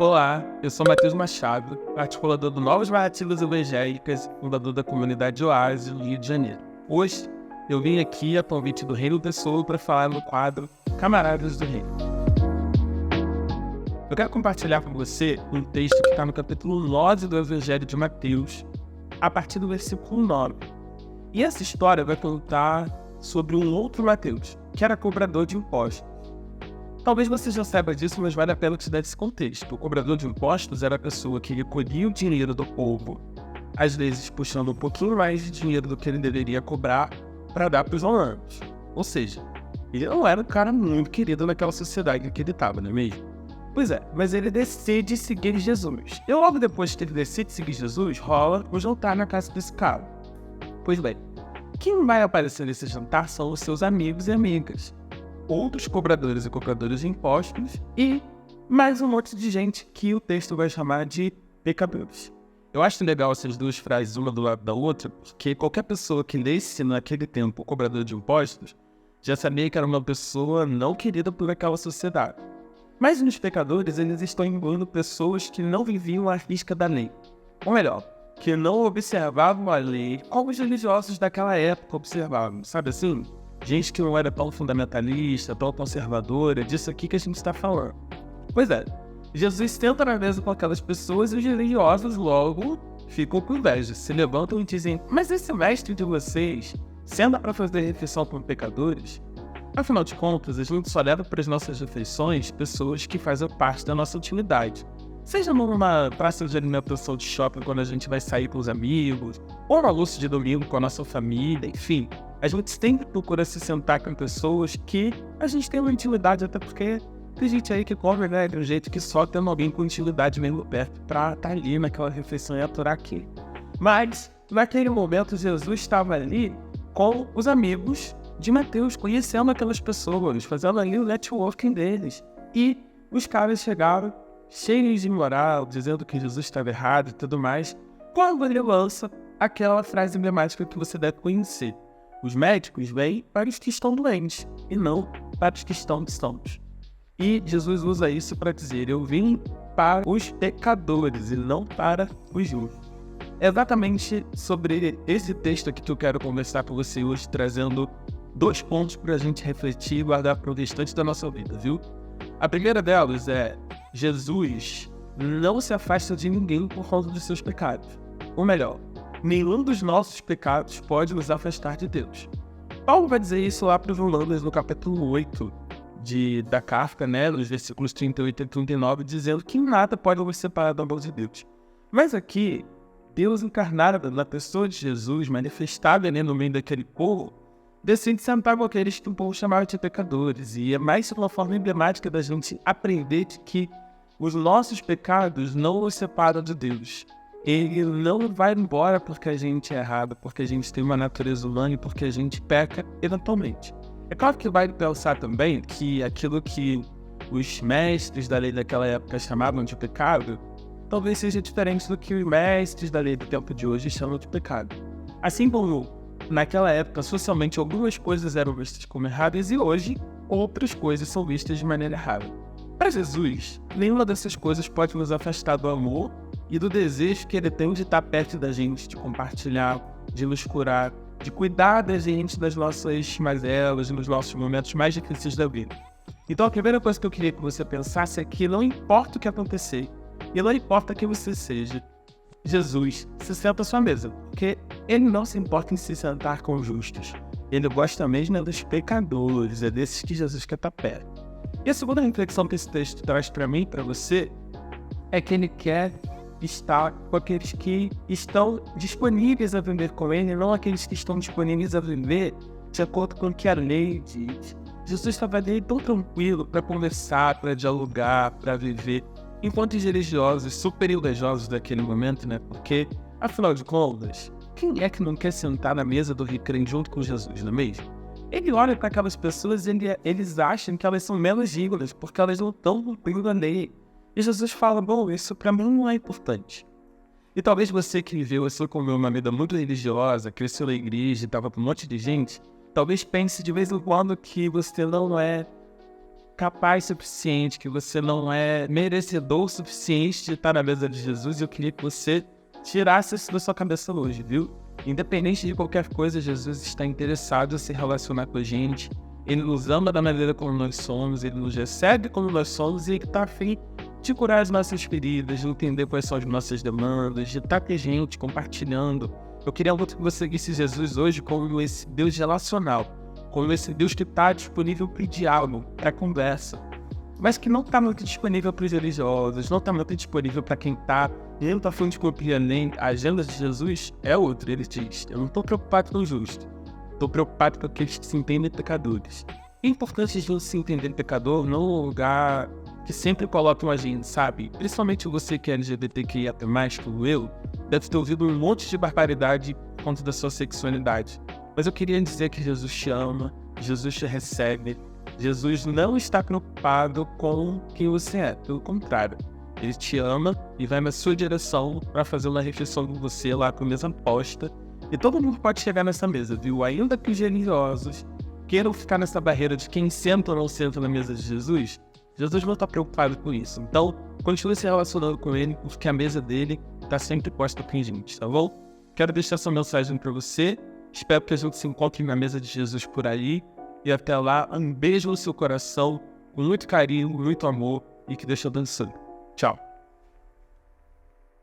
Olá, eu sou Matheus Machado, articulador do Novas Narrativas Evangélicas e fundador da comunidade Oásis no Rio de Janeiro. Hoje, eu vim aqui a convite do Reino Pessoa para falar no quadro Camaradas do Reino. Eu quero compartilhar com você um texto que está no capítulo 9 do Evangelho de Mateus, a partir do versículo 9. E essa história vai contar sobre um outro Mateus, que era cobrador de impostos. Talvez você já saiba disso, mas vale a pena te dar esse contexto. O cobrador de impostos era a pessoa que recolhia o dinheiro do povo, às vezes puxando um pouquinho mais de dinheiro do que ele deveria cobrar para dar para os romanos. Ou seja, ele não era um cara muito querido naquela sociedade em que ele estava, não é mesmo? Pois é, mas ele decide seguir Jesus. E logo depois que ele decide seguir Jesus, rola um jantar na casa desse cara. Pois bem, quem vai aparecer nesse jantar são os seus amigos e amigas, outros cobradores e cobradoras de impostos e mais um monte de gente que o texto vai chamar de pecadores. Eu acho legal essas duas frases, uma do lado da outra, porque qualquer pessoa que lesse naquele tempo o cobrador de impostos já sabia que era uma pessoa não querida por aquela sociedade. Mas nos pecadores, eles estão incluindo pessoas que não viviam à risca da lei. Ou melhor, que não observavam a lei como os religiosos daquela época observavam, sabe assim? Gente que não era tão fundamentalista, tão conservadora, disso aqui que a gente está falando. Pois é, Jesus senta na mesa com aquelas pessoas e os religiosos logo ficam com inveja, se levantam e dizem: mas esse mestre de vocês, sendo para fazer refeição com pecadores? Afinal de contas, a gente só leva para as nossas refeições pessoas que fazem parte da nossa utilidade. Seja numa praça de alimentação de shopping quando a gente vai sair com os amigos, ou no almoço de domingo com a nossa família, enfim. A gente sempre procura se sentar com pessoas que a gente tem uma intimidade, até porque tem gente aí que come, né, de um jeito que só tendo alguém com intimidade mesmo perto pra estar ali naquela refeição e aturar aquilo. Mas, naquele momento, Jesus estava ali com os amigos de Mateus, conhecendo aquelas pessoas, fazendo ali o networking deles. E os caras chegaram cheios de moral, dizendo que Jesus estava errado e tudo mais, quando ele lança aquela frase emblemática que você deve conhecer: os médicos vêm para os que estão doentes e não para os que estão sãos. E Jesus usa isso para dizer: eu vim para os pecadores e não para os justos. É exatamente sobre esse texto aqui que eu quero conversar com você hoje, trazendo 2 pontos para a gente refletir e guardar para o restante da nossa vida, viu? A primeira delas é: Jesus não se afasta de ninguém por conta dos seus pecados. Ou melhor, nenhum dos nossos pecados pode nos afastar de Deus. Paulo vai dizer isso lá para os Romanos no capítulo 8 da carta, né, nos versículos 38 e 39, dizendo que nada pode nos separar do amor de Deus. Mas aqui, Deus encarnado na pessoa de Jesus, manifestado ali no meio daquele povo, decide sentar com aqueles que o povo chamava de pecadores. E é mais uma forma emblemática da gente aprender de que os nossos pecados não nos separam de Deus. Ele não vai embora porque a gente é errado, porque a gente tem uma natureza humana e porque a gente peca eventualmente. É claro que vale pensar também que aquilo que os mestres da lei daquela época chamavam de pecado, talvez seja diferente do que os mestres da lei do tempo de hoje chamam de pecado. Assim como naquela época, socialmente, algumas coisas eram vistas como erradas e hoje outras coisas são vistas de maneira errada. Para Jesus, nenhuma dessas coisas pode nos afastar do amor e do desejo que ele tem de estar perto da gente, de compartilhar, de nos curar, de cuidar da gente nas nossas mazelas, nos nossos momentos mais difíceis da vida. Então a primeira coisa que eu queria que você pensasse é que não importa o que acontecer, e não importa quem você seja, Jesus se senta à sua mesa, porque ele não se importa em se sentar com os justos. Ele gosta mesmo dos pecadores, é desses que Jesus quer estar perto. E a segunda reflexão que esse texto traz para mim e para você é que ele quer estar com aqueles que estão disponíveis a viver com ele, não aqueles que estão disponíveis a viver de acordo com o que a lei diz. Jesus estava ali tão tranquilo para conversar, para dialogar, para viver, enquanto os religiosos, super religiosos daquele momento, né? Porque, afinal de contas, quem é que não quer sentar na mesa do recreio junto com Jesus, não é mesmo? Ele olha para aquelas pessoas e eles acham que elas são menos dignas, porque elas não estão cumprindo a lei. E Jesus fala: bom, isso para mim não é importante. E talvez você que viveu assim como uma vida muito religiosa, cresceu na igreja e estava com um monte de gente, talvez pense de vez em quando que você não é capaz o suficiente, que você não é merecedor o suficiente de estar na mesa de Jesus. E eu queria que você tirasse isso da sua cabeça hoje, viu? Independente de qualquer coisa, Jesus está interessado em se relacionar com a gente. Ele nos ama da maneira como nós somos, ele nos recebe como nós somos e ele está afim de curar as nossas feridas, de entender quais são as nossas demandas, de estar com a gente, compartilhando. Eu queria muito que você visse Jesus hoje como esse Deus relacional, como esse Deus que está disponível para o diálogo, para a conversa, mas que não está muito disponível para os religiosos, não está muito disponível para quem está. Ele não está falando de compreender a agenda de Jesus, é outra. Ele diz: eu não estou preocupado com o justo, estou preocupado com aqueles que se entendem pecadores. É importante a gente se entender pecador num lugar que sempre colocam a gente, sabe? Principalmente você que é LGBTQIA+, como eu, deve ter ouvido um monte de barbaridade por conta da sua sexualidade. Mas eu queria dizer que Jesus te ama, Jesus te recebe, Jesus não está preocupado com quem você é, pelo contrário. Ele te ama e vai na sua direção para fazer uma refeição com você lá com a mesa posta. E todo mundo pode chegar nessa mesa, viu? Ainda que os religiosos queiram ficar nessa barreira de quem senta ou não senta na mesa de Jesus, Jesus não está preocupado com isso. Então, continue se relacionando com ele, porque a mesa dele está sempre posta com a gente, tá bom? Quero deixar essa mensagem para você. Espero que a gente se encontre na mesa de Jesus por aí. E até lá, um beijo no seu coração, com muito carinho, muito amor, e que Deus te abençoe. Tchau.